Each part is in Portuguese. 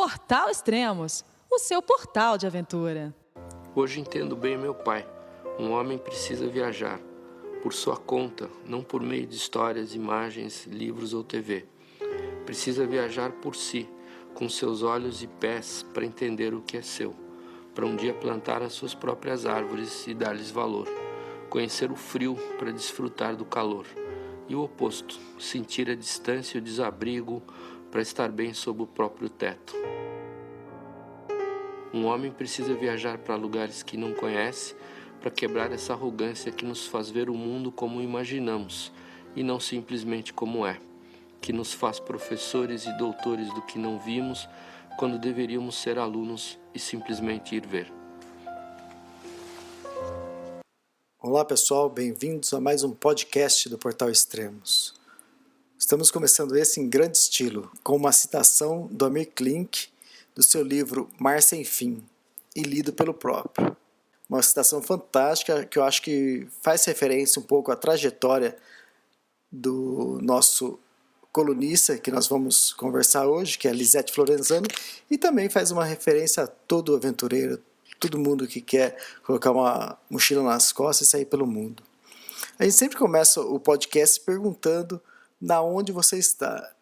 Portal Extremos, o seu portal de aventura. Hoje entendo bem meu pai. Um homem precisa viajar, por sua conta, não por meio de histórias, imagens, livros ou TV. Precisa viajar por si, com seus olhos e pés, para entender o que é seu, para um dia plantar as suas próprias árvores e dar-lhes valor, conhecer o frio para desfrutar do calor, e o oposto, sentir a distância e o desabrigo para estar bem sob o próprio teto. Um homem precisa viajar para lugares que não conhece para quebrar essa arrogância que nos faz ver o mundo como imaginamos e não simplesmente como é, que nos faz professores e doutores do que não vimos quando deveríamos ser alunos e simplesmente ir ver. Olá pessoal, bem-vindos a mais um podcast do Portal Extremos. Estamos começando esse em grande estilo, com uma citação do Amir Klink, do seu livro Mar Sem Fim, e lido pelo próprio. Uma citação fantástica que eu acho que faz referência um pouco à trajetória do nosso colunista que nós vamos conversar hoje, que é Lisette Florenzano, e também faz uma referência a todo aventureiro, todo mundo que quer colocar uma mochila nas costas e sair pelo mundo. A gente sempre começa o podcast perguntando na onde você está,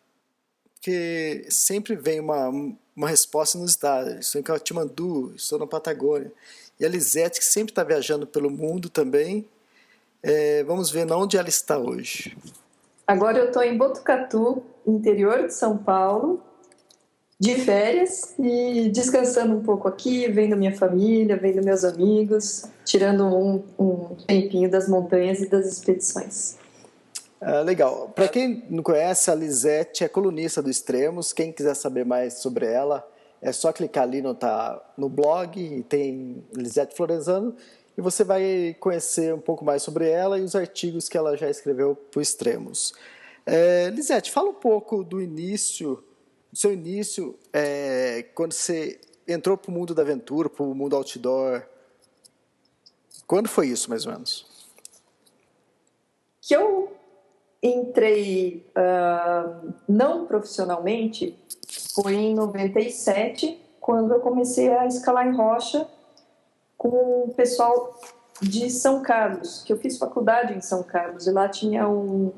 porque sempre vem uma resposta inusitada. Estou em Katmandu, estou na Patagônia. E a Lisette, que sempre está viajando pelo mundo também, vamos ver onde ela está hoje. Agora eu estou em Botucatu, interior de São Paulo, de férias e descansando um pouco aqui, vendo minha família, vendo meus amigos, tirando um tempinho das montanhas e das expedições. Legal. Para quem não conhece, a Lisette é colunista do Extremos. Quem quiser saber mais sobre ela, é só clicar ali no blog, e tem Lisette Florenzano, e você vai conhecer um pouco mais sobre ela e os artigos que ela já escreveu para o Extremos. Lisette, fala um pouco do seu início, quando você entrou para o mundo da aventura, para o mundo outdoor. Quando foi isso, mais ou menos? Que eu entrei não profissionalmente foi em 97, quando eu comecei a escalar em rocha com o pessoal de São Carlos, que eu fiz faculdade em São Carlos, e lá tinha um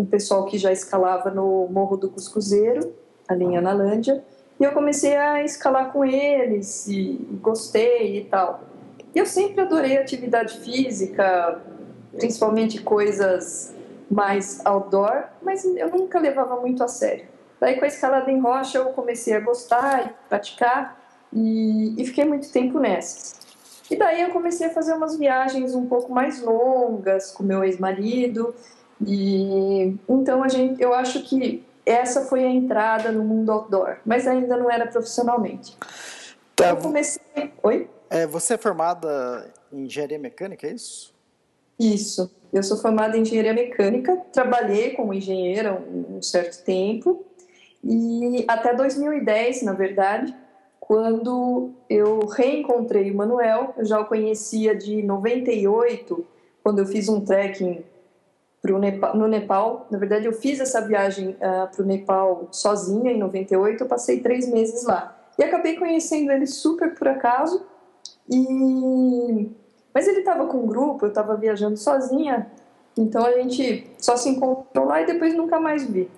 pessoal que já escalava no Morro do Cuscuzeiro, ali em Analândia, e eu comecei a escalar com eles, e gostei e tal. E eu sempre adorei atividade física, principalmente coisas mais outdoor, mas eu nunca levava muito a sério. Daí com a escalada em rocha eu comecei a gostar e praticar, e fiquei muito tempo nessas. E daí eu comecei a fazer umas viagens um pouco mais longas com meu ex-marido, e então eu acho que essa foi a entrada no mundo outdoor, mas ainda não era profissionalmente. Eu comecei... Oi? Você é formada em engenharia mecânica, é isso? Isso. Eu sou formada em engenharia mecânica, trabalhei como engenheira um certo tempo, e até 2010, na verdade, quando eu reencontrei o Manuel. Eu já o conhecia de 98, quando eu fiz um trekking no Nepal. Na verdade, eu fiz essa viagem para o Nepal sozinha em 98, eu passei 3 meses lá. E acabei conhecendo ele super por acaso, mas ele estava com um grupo, eu estava viajando sozinha, então a gente só se encontrou lá e depois nunca mais vi.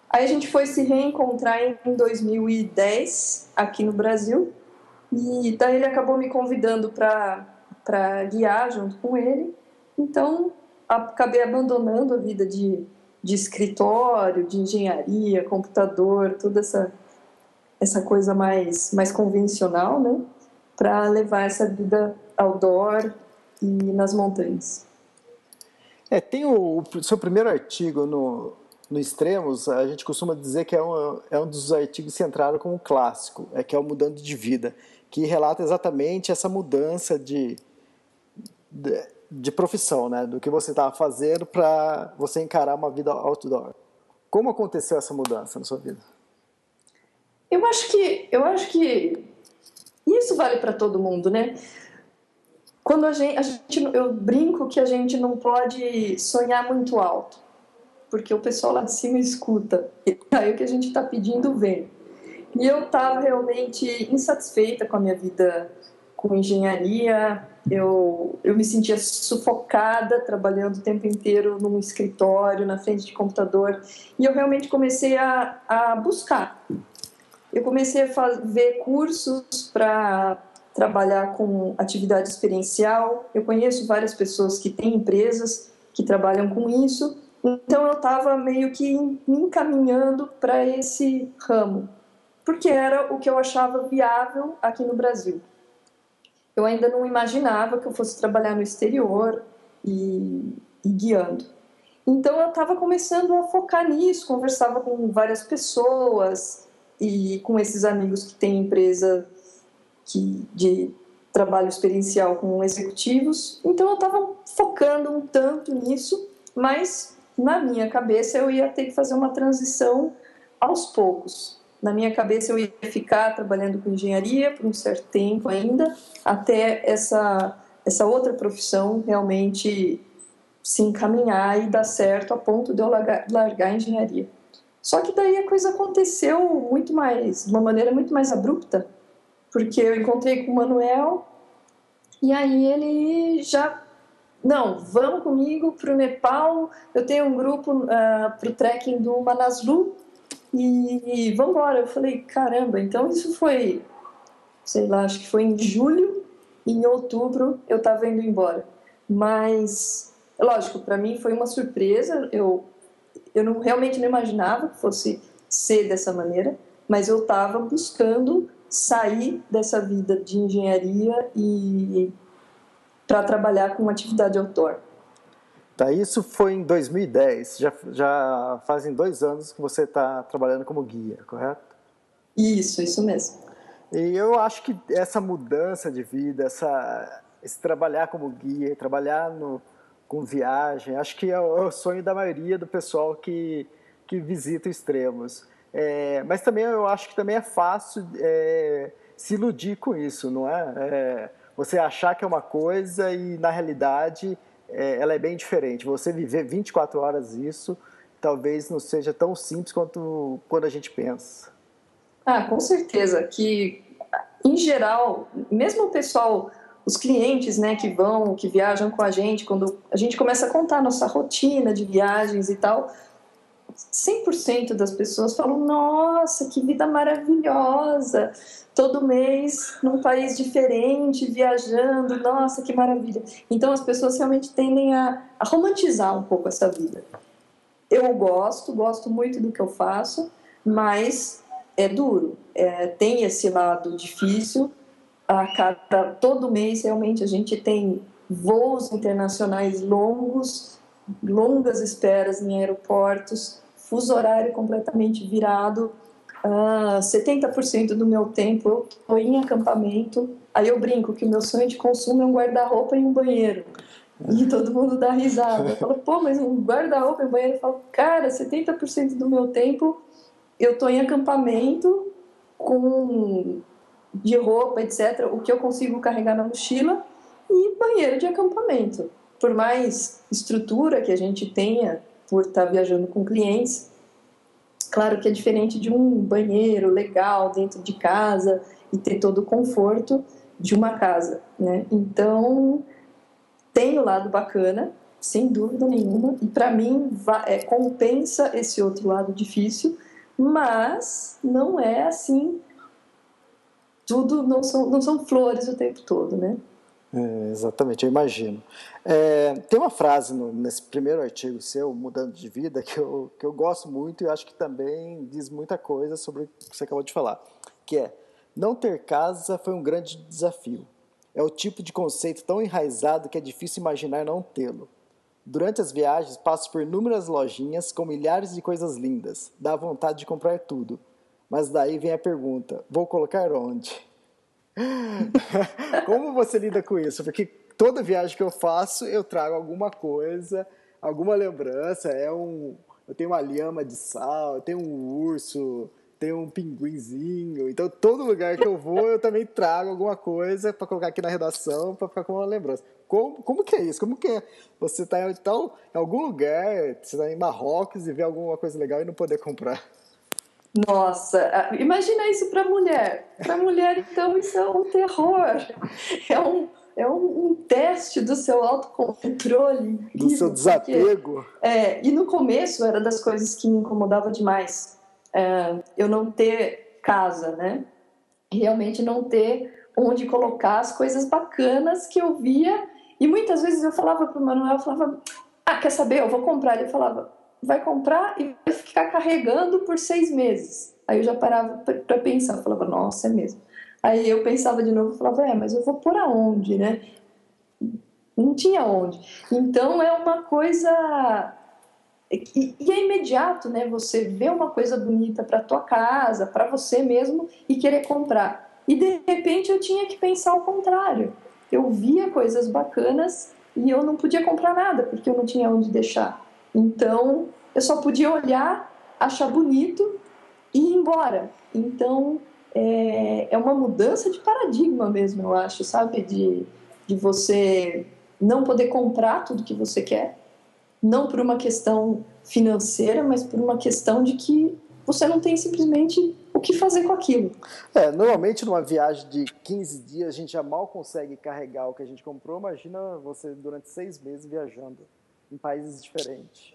Aí a gente foi se reencontrar em 2010, aqui no Brasil, e daí ele acabou me convidando para guiar junto com ele. Então acabei abandonando a vida de escritório, de engenharia, computador, toda essa coisa mais convencional, né, para levar essa vida outdoor e nas montanhas. Tem o seu primeiro artigo no Extremos, a gente costuma dizer que é um dos artigos que entraram como um clássico, que é o Mudando de Vida, que relata exatamente essa mudança de profissão, né, do que você estava fazendo para você encarar uma vida outdoor. Como aconteceu essa mudança na sua vida? Eu acho que isso vale para todo mundo, né? Quando eu brinco que a gente não pode sonhar muito alto, porque o pessoal lá de cima escuta, e aí o que a gente está pedindo vem. E eu estava realmente insatisfeita com a minha vida com engenharia. Eu me sentia sufocada, trabalhando o tempo inteiro num escritório, na frente de computador. E eu realmente comecei a buscar. Eu comecei a ver cursos para trabalhar com atividade experiencial. Eu conheço várias pessoas que têm empresas que trabalham com isso. Então eu estava meio que me encaminhando para esse ramo, porque era o que eu achava viável aqui no Brasil. Eu ainda não imaginava que eu fosse trabalhar no exterior e guiando. Então eu estava começando a focar nisso, conversava com várias pessoas e com esses amigos que têm empresa de trabalho experiencial com executivos. Então eu estava focando um tanto nisso, mas na minha cabeça eu ia ter que fazer uma transição aos poucos. Na minha cabeça eu ia ficar trabalhando com engenharia por um certo tempo ainda, até essa outra profissão realmente se encaminhar e dar certo a ponto de eu largar a engenharia. Só que daí a coisa aconteceu de uma maneira muito mais abrupta, porque eu encontrei com o Manuel e aí ele já... Não, vamos comigo para o Nepal, eu tenho um grupo para o trekking do Manaslu, e vamos embora. Eu falei, caramba, então isso foi, sei lá, acho que foi em julho, e em outubro eu estava indo embora. Mas, lógico, para mim foi uma surpresa, eu realmente não imaginava que fosse ser dessa maneira, mas eu estava buscando sair dessa vida de engenharia e para trabalhar com atividade outdoor. Tá, isso foi em 2010, já fazem 2 anos que você está trabalhando como guia, correto? Isso mesmo. E eu acho que essa mudança de vida, esse trabalhar como guia, trabalhar com viagem, acho que é o sonho da maioria do pessoal que visita extremos. Mas também eu acho que também é fácil se iludir com isso, não é? Você achar que é uma coisa e na realidade ela é bem diferente. Você viver 24 horas isso, talvez não seja tão simples quanto quando a gente pensa. Com certeza, que em geral, mesmo o pessoal, os clientes, né, que viajam com a gente, quando a gente começa a contar a nossa rotina de viagens e tal, 100% das pessoas falam, nossa, que vida maravilhosa, todo mês num país diferente, viajando, nossa, que maravilha. Então as pessoas realmente tendem a romantizar um pouco essa vida. Eu gosto muito do que eu faço, mas é duro, tem esse lado difícil. Todo mês realmente a gente tem voos internacionais longas esperas em aeroportos, fuso horário completamente virado. 70% do meu tempo eu estou em acampamento. Aí eu brinco que o meu sonho de consumo é um guarda-roupa e um banheiro. E todo mundo dá risada. Fala, pô, mas um guarda-roupa e um banheiro? Eu falo, cara, 70% do meu tempo eu estou em acampamento de roupa, etc. O que eu consigo carregar na mochila e banheiro de acampamento. Por mais estrutura que a gente tenha por estar viajando com clientes, claro que é diferente de um banheiro legal dentro de casa e ter todo o conforto de uma casa, né? Então, tem o lado bacana, sem dúvida nenhuma, e para mim compensa esse outro lado difícil, mas não é assim, tudo não são flores o tempo todo, né? Exatamente, eu imagino. Tem uma frase nesse primeiro artigo seu, Mudando de Vida, que eu gosto muito e acho que também diz muita coisa sobre o que você acabou de falar, que é: não ter casa foi um grande desafio. É o tipo de conceito tão enraizado que é difícil imaginar não tê-lo. Durante as viagens, passo por inúmeras lojinhas com milhares de coisas lindas. Dá vontade de comprar tudo. Mas daí vem a pergunta: vou colocar onde? Como você lida com isso? Porque toda viagem que eu faço, eu trago alguma coisa, alguma lembrança. Eu tenho uma lhama de sal, eu tenho um urso, tenho um pinguinzinho. Então, todo lugar que eu vou, eu também trago alguma coisa para colocar aqui na redação, para ficar com uma lembrança. Como que é isso? Como que é você estar em algum lugar, você está em Marrocos e ver alguma coisa legal e não poder comprar? Nossa, imagina isso para mulher. Para mulher, então, isso é um terror. É um teste do seu autocontrole Do seu incrível, desapego. e no começo era das coisas que me incomodava demais. Eu não ter casa, né? Realmente não ter onde colocar as coisas bacanas que eu via. E muitas vezes eu falava para o Manuel, eu falava, quer saber, eu vou comprar. Ele falava, vai comprar e vai ficar carregando por 6 meses. Aí eu já parava para pensar, eu falava, nossa, é mesmo. Aí eu pensava de novo, eu falava, mas eu vou por aonde, né? Não tinha onde. Então é uma coisa... E é imediato, né? Você vê uma coisa bonita para tua casa, para você mesmo e querer comprar. E de repente eu tinha que pensar o contrário. Eu via coisas bacanas e eu não podia comprar nada porque eu não tinha onde deixar. Então eu só podia olhar, achar bonito e ir embora. Então é uma mudança de paradigma mesmo, eu acho, sabe? De você não poder comprar tudo que você quer, não por uma questão financeira, mas por uma questão de que você não tem simplesmente o que fazer com aquilo. Normalmente numa viagem de 15 dias a gente já mal consegue carregar o que a gente comprou. Imagina você durante 6 meses viajando em países diferentes.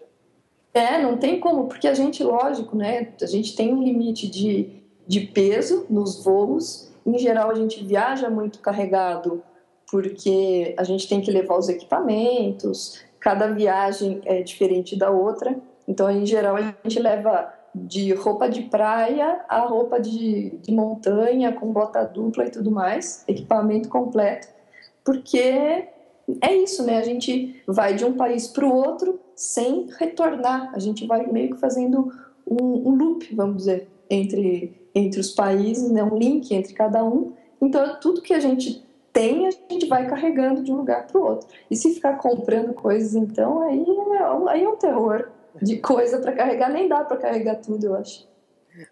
Não tem como, porque a gente, lógico, né? A gente tem um limite de peso nos voos. Em geral, a gente viaja muito carregado porque a gente tem que levar os equipamentos, cada viagem é diferente da outra. Então, em geral, a gente leva de roupa de praia a roupa de montanha, com bota dupla e tudo mais, equipamento completo, porque é isso, né? A gente vai de um país para o outro sem retornar. A gente vai meio que fazendo um loop, vamos dizer, entre os países, né? Um link entre cada um. Então, tudo que a gente tem, a gente vai carregando de um lugar para o outro. E se ficar comprando coisas, então, aí é um terror de coisa para carregar. Nem dá para carregar tudo, eu acho.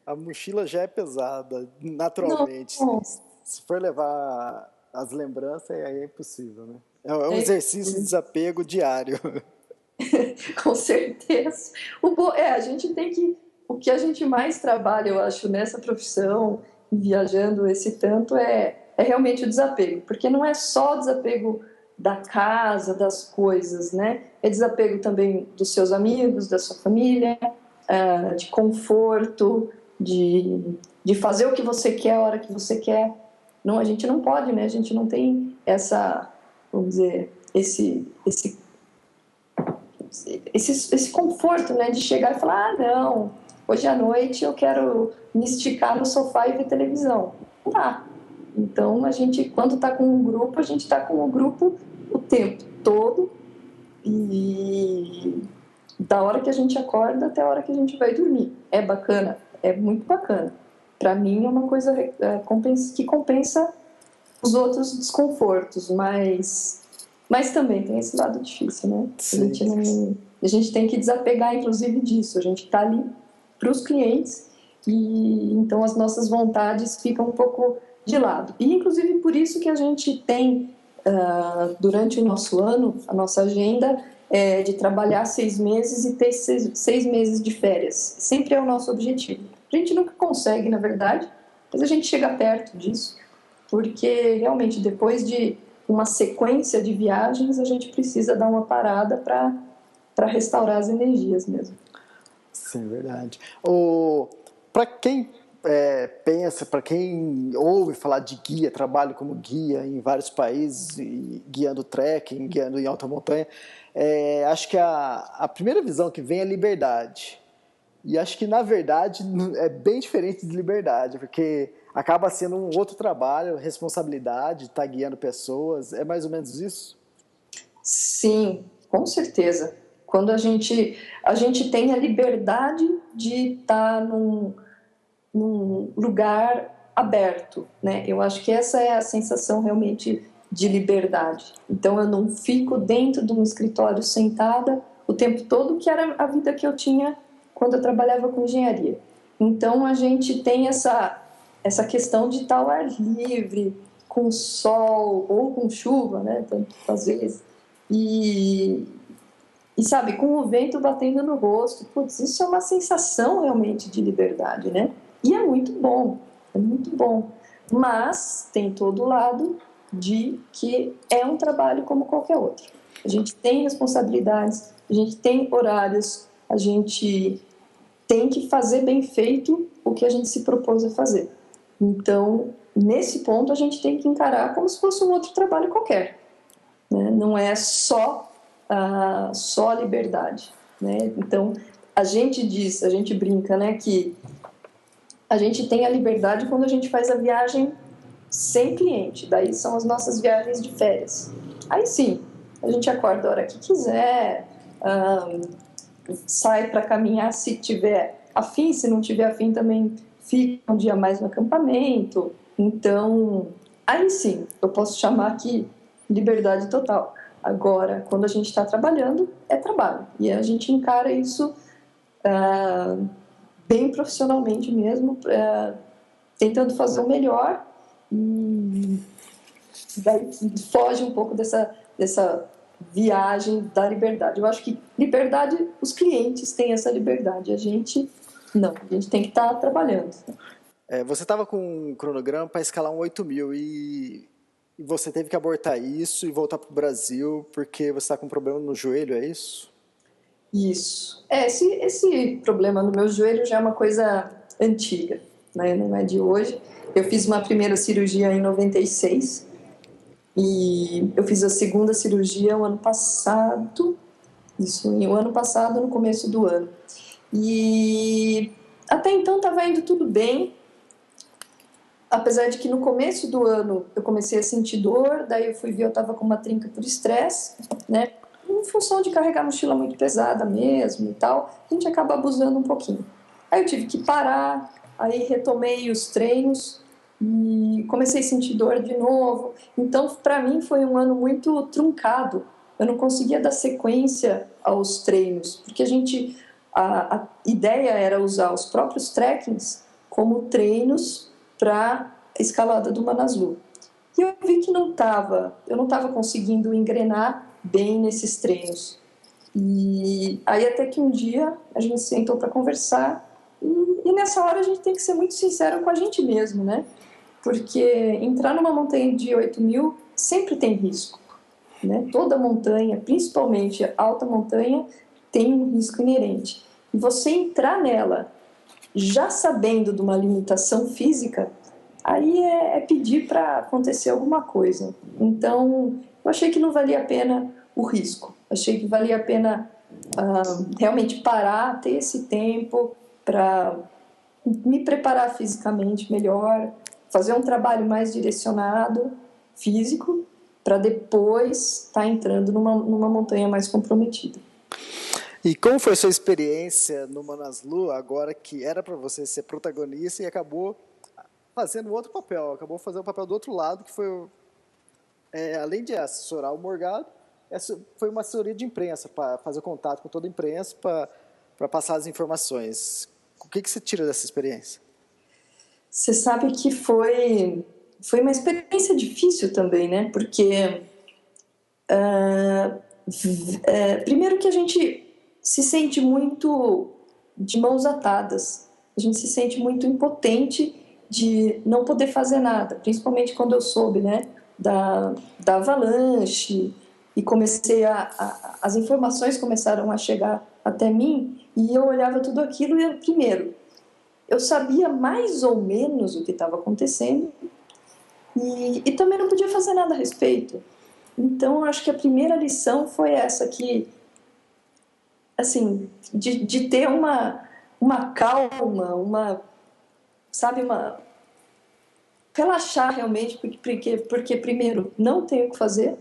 A mochila já é pesada, naturalmente. Não, Se for levar as lembranças, aí é impossível, né? É um exercício de desapego diário. com certeza. A gente tem que... O que a gente mais trabalha, eu acho, nessa profissão, viajando esse tanto, é realmente o desapego. Porque não é só o desapego da casa, das coisas, né? É desapego também dos seus amigos, da sua família, de conforto, de fazer o que você quer a hora que você quer. Não, a gente não pode, né? A gente não tem vamos dizer, esse conforto, né, de chegar e falar, não, hoje à noite eu quero me esticar no sofá e ver televisão. Tá. Então, a gente, quando está com um grupo, a gente está com o grupo o tempo todo e da hora que a gente acorda até a hora que a gente vai dormir. É bacana? É muito bacana. Para mim é uma coisa que compensa os outros desconfortos, mas também tem esse lado difícil, né? A gente tem que desapegar, inclusive, disso. A gente está ali para os clientes e então as nossas vontades ficam um pouco de lado. E, inclusive, por isso que a gente tem, durante o nosso ano, a nossa agenda de trabalhar 6 meses e ter 6 meses de férias. Sempre é o nosso objetivo. A gente nunca consegue, na verdade, mas a gente chega perto disso, porque realmente depois de uma sequência de viagens a gente precisa dar uma parada para restaurar as energias mesmo. Sim, verdade. Para quem pensa, para quem ouve falar de guia, trabalho como guia em vários países, guiando trekking, guiando em alta montanha, acho que a primeira visão que vem é liberdade. E acho que, na verdade, é bem diferente de liberdade, porque acaba sendo um outro trabalho, responsabilidade, estar guiando pessoas. É mais ou menos isso? Sim, com certeza. Quando a gente tem a liberdade de estar num lugar aberto, né? Eu acho que essa é a sensação realmente de liberdade. Então, eu não fico dentro de um escritório sentada o tempo todo, que era a vida que eu tinha quando eu trabalhava com engenharia. Então, a gente tem essa questão de estar ao ar livre, com sol ou com chuva, né? Tanto às vezes. E E sabe, com o vento batendo no rosto, putz, isso é uma sensação realmente de liberdade, né? E é muito bom. Mas tem todo o lado de que é um trabalho como qualquer outro. A gente tem responsabilidades, a gente tem horários, a gente tem que fazer bem feito o que a gente se propôs a fazer. Então, nesse ponto, a gente tem que encarar como se fosse um outro trabalho qualquer, né? Não é só a liberdade, né? Então, a gente brinca, né, que a gente tem a liberdade quando a gente faz a viagem sem cliente, daí são as nossas viagens de férias. Aí sim, a gente acorda a hora que quiser, sai para caminhar se tiver afim, se não tiver afim também fica um dia mais no acampamento. Então, aí sim, eu posso chamar aqui liberdade total. Agora, quando a gente está trabalhando, é trabalho. E a gente encara isso bem profissionalmente mesmo, tentando fazer o melhor. E daí foge um pouco dessa viagem da liberdade. Eu acho que liberdade, os clientes têm essa liberdade, a gente não, a gente tem que estar trabalhando. Você estava com um cronograma para escalar um 8.000 e você teve que abortar isso e voltar para o Brasil porque você está com um problema no joelho, é isso? Isso. Esse problema no meu joelho já é uma coisa antiga, né? Não é de hoje. Eu fiz uma primeira cirurgia em 96 e eu fiz a segunda cirurgia o ano passado, no começo do ano. E até então estava indo tudo bem, apesar de que no começo do ano eu comecei a sentir dor, daí eu fui ver, eu estava com uma trinca por estresse, né? Em função de carregar a mochila muito pesada mesmo e tal, a gente acaba abusando um pouquinho. Aí eu tive que parar, aí retomei os treinos e comecei a sentir dor de novo. Então, para mim, foi um ano muito truncado. Eu não conseguia dar sequência aos treinos, porque a ideia era usar os próprios trekkings como treinos para a escalada do Manaslu. E eu vi que eu não estava conseguindo engrenar bem nesses treinos. E aí até que um dia a gente sentou para conversar e nessa hora a gente tem que ser muito sincero com a gente mesmo, né? Porque entrar numa montanha de 8.000 sempre tem risco, né? Toda montanha, principalmente alta montanha, tem um risco inerente. E você entrar nela já sabendo de uma limitação física, aí é pedir para acontecer alguma coisa. Então, eu achei que não valia a pena o risco. Achei que valia a pena realmente parar, ter esse tempo para me preparar fisicamente melhor, fazer um trabalho mais direcionado, físico, para depois estar entrando numa montanha mais comprometida. E como foi a sua experiência no Manaslu, agora que era para você ser protagonista e acabou fazendo outro papel, acabou fazendo o papel do outro lado, que foi, além de assessorar o Morgado, foi uma assessoria de imprensa, para fazer contato com toda a imprensa, para passar as informações. O que você tira dessa experiência? Você sabe que foi uma experiência difícil também, né? Porque, primeiro que a gente se sente muito de mãos atadas, a gente se sente muito impotente de não poder fazer nada, principalmente quando eu soube, né, da avalanche, e comecei as informações começaram a chegar até mim, e eu olhava tudo aquilo e, primeiro, eu sabia mais ou menos o que estava acontecendo e também não podia fazer nada a respeito. Então, eu acho que a primeira lição foi essa, que, assim, de ter uma calma, relaxar realmente, porque, primeiro, não tem o que fazer,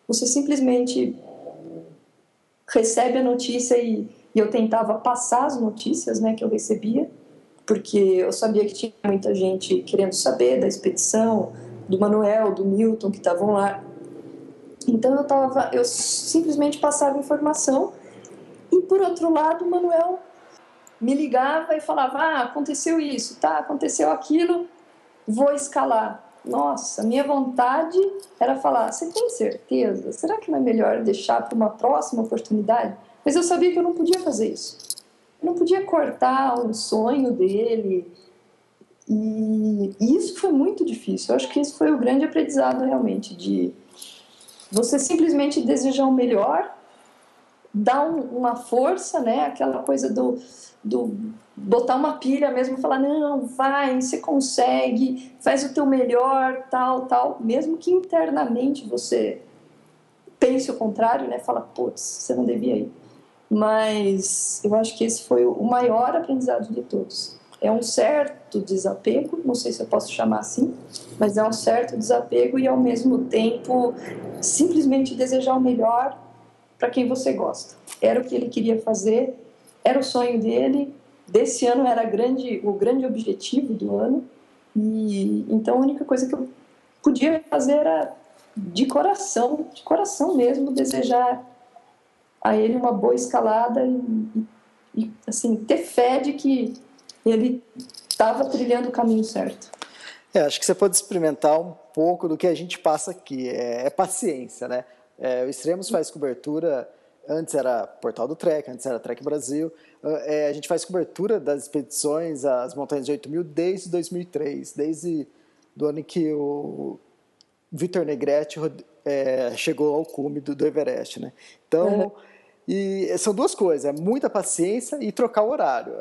você simplesmente recebe a notícia e eu tentava passar as notícias, né, que eu recebia, porque eu sabia que tinha muita gente querendo saber da expedição, do Manuel, do Milton, que estavam lá. Então eu simplesmente passava informação e, por outro lado, o Manuel me ligava e falava: aconteceu isso, tá? Aconteceu aquilo, vou escalar. nossa, minha vontade era falar, você tem certeza? Será que não é melhor deixar para uma próxima oportunidade? Mas eu sabia que eu não podia fazer isso. Eu não podia cortar um sonho dele. E isso foi muito difícil. Eu acho que isso foi o grande aprendizado realmente, de você simplesmente desejar o melhor, dar uma força, né? Aquela coisa do botar uma pilha mesmo, falar, não, vai, você consegue, faz o teu melhor, tal, mesmo que internamente você pense o contrário, né? Fala, putz, você não devia ir. Mas eu acho que esse foi o maior aprendizado de todos. É um certo desapego, não sei se eu posso chamar assim, mas é um certo desapego e, ao mesmo tempo, simplesmente desejar o melhor para quem você gosta. Era o que ele queria fazer, era o sonho dele, desse ano era o grande objetivo do ano, e então a única coisa que eu podia fazer era de coração mesmo, desejar a ele uma boa escalada e assim, ter fé de que ele estava trilhando o caminho certo. Acho que você pode experimentar um pouco do que a gente passa aqui, é paciência, né? O Extremos faz cobertura, antes era Portal do Trek, antes era Trek Brasil, a gente faz cobertura das expedições às Montanhas de 8.000 desde 2003, desde do ano em que o Victor Negretti chegou ao cume do Everest, né? Então, e são duas coisas, muita paciência e trocar o horário,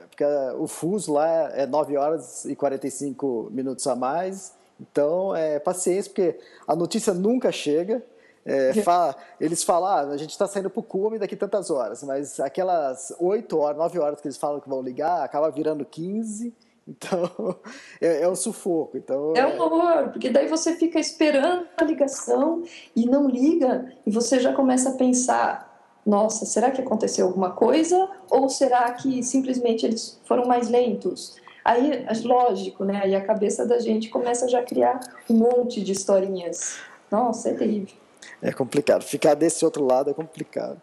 porque o fuso lá é 9 horas e 45 minutos a mais, então paciência, porque a notícia nunca chega. Eles falam, a gente está saindo para o cume daqui tantas horas, mas aquelas 8 horas, 9 horas que eles falam que vão ligar, acaba virando 15, então é um sufoco. Então, é um horror, porque daí você fica esperando a ligação e não liga, e você já começa a pensar, nossa, será que aconteceu alguma coisa? Ou será que simplesmente eles foram mais lentos? Aí, lógico, né? Aí a cabeça da gente começa já a criar um monte de historinhas. Nossa, é terrível. É complicado. Ficar desse outro lado é complicado.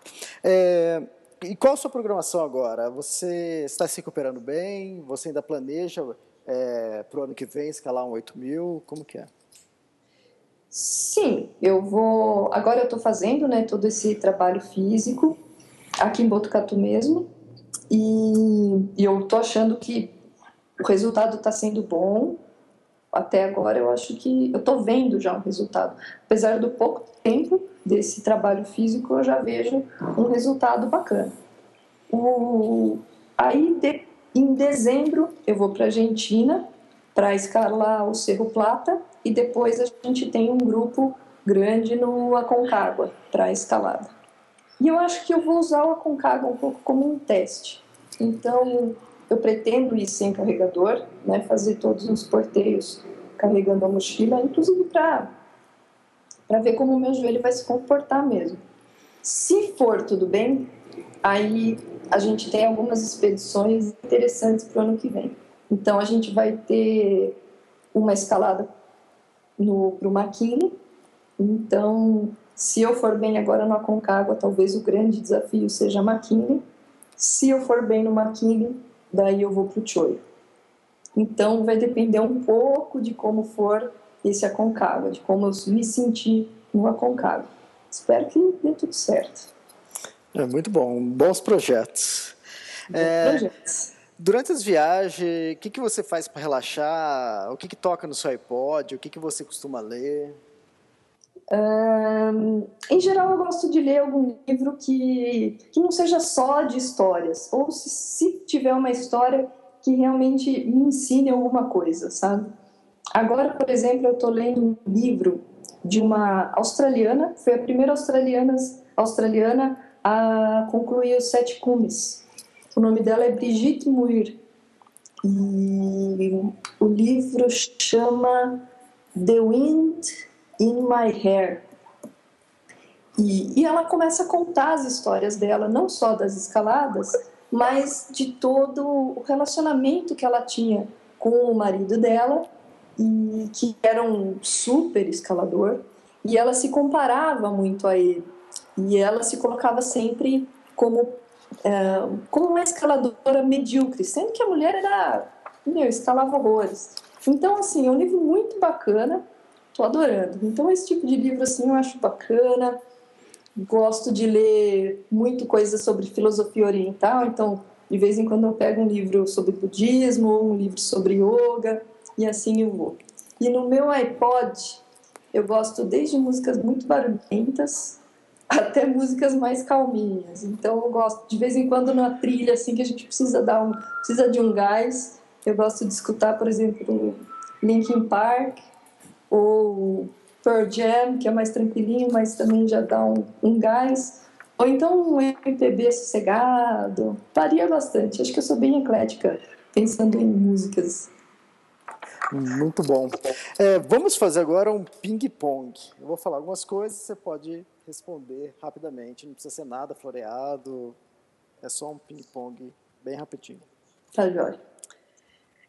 E qual a sua programação agora? Você está se recuperando bem? Você ainda planeja para o ano que vem escalar um 8.000? Como que é? Sim, agora eu estou fazendo, né, todo esse trabalho físico aqui em Botucatu mesmo, e eu estou achando que o resultado está sendo bom. Até agora eu acho que eu estou vendo já um resultado. Apesar do pouco tempo desse trabalho físico, eu já vejo um resultado bacana. Em dezembro eu vou para a Argentina para escalar o Cerro Plata, e depois a gente tem um grupo grande no Aconcagua para escalada. E eu acho que eu vou usar o Aconcagua um pouco como um teste. Então, eu pretendo ir sem carregador, né, fazer todos os porteios carregando a mochila, inclusive para ver como o meu joelho vai se comportar mesmo. Se for tudo bem, aí a gente tem algumas expedições interessantes para o ano que vem. Então, a gente vai ter uma escalada para o McKinley. Então, se eu for bem agora no Aconcagua, talvez o grande desafio seja McKinley. Se eu for bem no McKinley, daí eu vou para o Choio. Então, vai depender um pouco de como for esse Aconcagua, de como eu me sentir no Aconcagua. Espero que dê tudo certo. Muito bom, bons projetos. Projetos. Durante as viagens, o que você faz para relaxar? O que toca no seu iPod? O que você costuma ler? Em geral, eu gosto de ler algum livro que não seja só de histórias, ou se tiver uma história que realmente me ensine alguma coisa, sabe? Agora, por exemplo, eu estou lendo um livro de uma australiana, foi a primeira australiana a concluir os 7 cumes. O nome dela é Brigitte Muir. E o livro chama The Wind in My Hair. E ela começa a contar as histórias dela, não só das escaladas, mas de todo o relacionamento que ela tinha com o marido dela, e que era um super escalador, e ela se comparava muito a ele. E ela se colocava sempre como uma escaladora medíocre, sendo que a mulher escalava horrores. Então, assim, é um livro muito bacana, tô adorando. Então, esse tipo de livro, assim, eu acho bacana. Gosto de ler muito coisa sobre filosofia oriental, então, de vez em quando eu pego um livro sobre budismo, um livro sobre yoga, e assim eu vou. E no meu iPod, eu gosto desde músicas muito barulhentas até músicas mais calminhas. Então eu gosto, de vez em quando, na trilha, assim, que a gente precisa de um gás, eu gosto de escutar, por exemplo, Linkin Park ou Pearl Jam, que é mais tranquilinho, mas também já dá um gás. Ou então um MPB sossegado. Varia bastante. Acho que eu sou bem eclética, pensando em músicas. Muito bom. Vamos fazer agora um ping-pong. Eu vou falar algumas coisas, você pode responder rapidamente. Não precisa ser nada floreado. É só um ping-pong bem rapidinho. Tá, Jóia.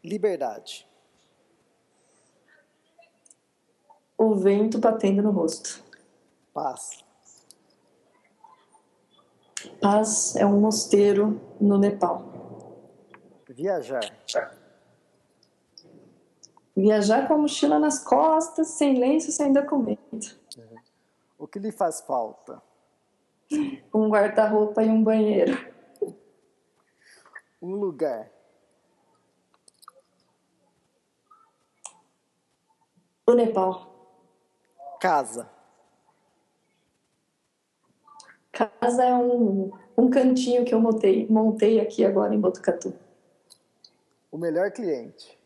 Liberdade. O vento batendo no rosto. Paz. Paz é um mosteiro no Nepal. Viajar. Viajar com a mochila nas costas, sem lenço, sem documento. O que lhe faz falta? Um guarda-roupa e um banheiro. Um lugar. O Nepal. Casa. Casa é um cantinho que eu montei aqui agora em Botucatu. O melhor cliente.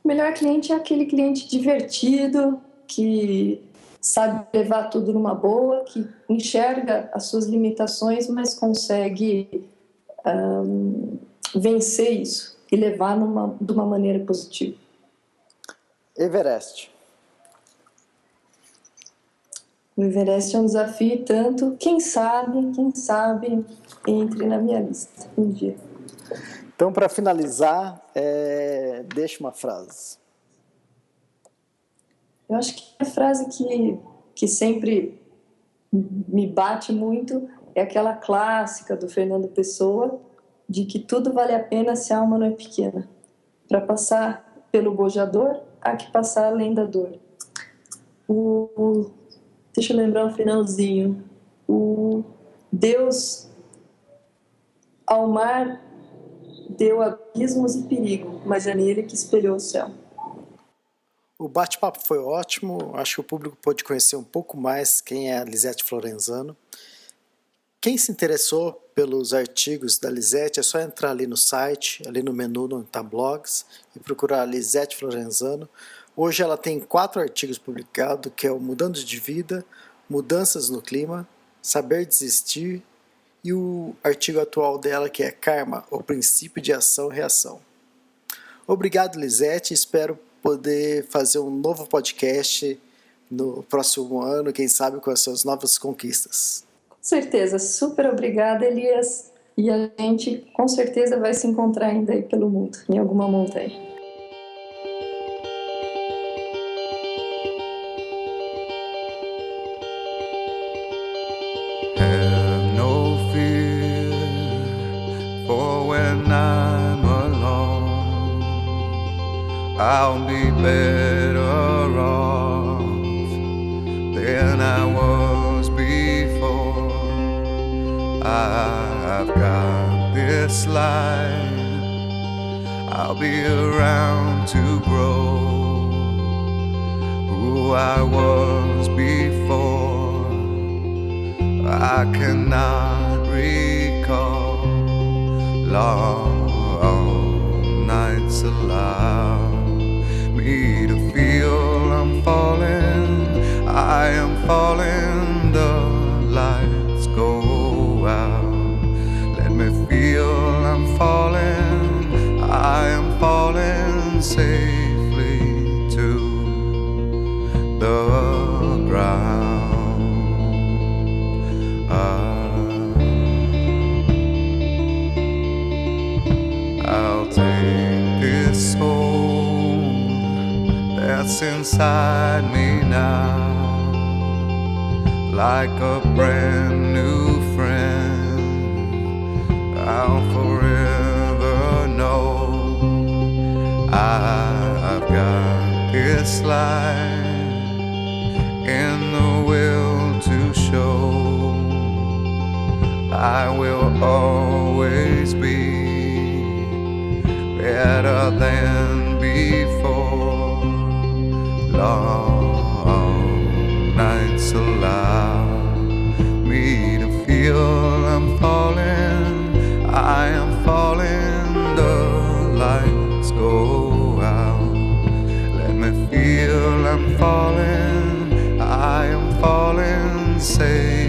O melhor cliente é aquele cliente divertido, que sabe levar tudo numa boa, que enxerga as suas limitações, mas consegue vencer isso e levar de uma maneira positiva. Everest. O Everest é um desafio e tanto. Quem sabe, entre na minha lista um dia. Então, para finalizar, deixa uma frase. Eu acho que a frase que sempre me bate muito é aquela clássica do Fernando Pessoa, de que tudo vale a pena se a alma não é pequena. Para passar pelo bojador, há que passar além da dor. Deixa eu lembrar o finalzinho. O Deus ao mar deu abismos e perigo, mas é nele que espelhou o céu. O bate-papo foi ótimo, acho que o público pôde conhecer um pouco mais quem é a Lisete Florenzano. Quem se interessou pelos artigos da Lisete é só entrar ali no site, ali no menu onde está blogs, e procurar Lisete Florenzano. Hoje ela tem 4 artigos publicados, que é o Mudando de Vida, Mudanças no Clima, Saber Desistir, e o artigo atual dela, que é Karma, o Princípio de Ação e Reação. Obrigado, Lisete, espero poder fazer um novo podcast no próximo ano, quem sabe com as suas novas conquistas. Com certeza, super obrigada, Elias. E a gente com certeza vai se encontrar ainda aí pelo mundo, em alguma montanha. Have no fear for when I'm alone. I'll be better off than I was before. I've got this life, I'll be around to grow who I was before. I cannot recall long nights allow me to feel I'm falling. I am falling, the lights go out. Let me feel I'm falling. I am falling safely to the ground. I'll take this soul that's inside me now, like a brand new friend. I'll forever know I've got this light in the will to show. I will always be better than before. Long nights allow me to feel I'm falling. I am falling. The lights go out. Let me feel I'm falling. I am falling. Say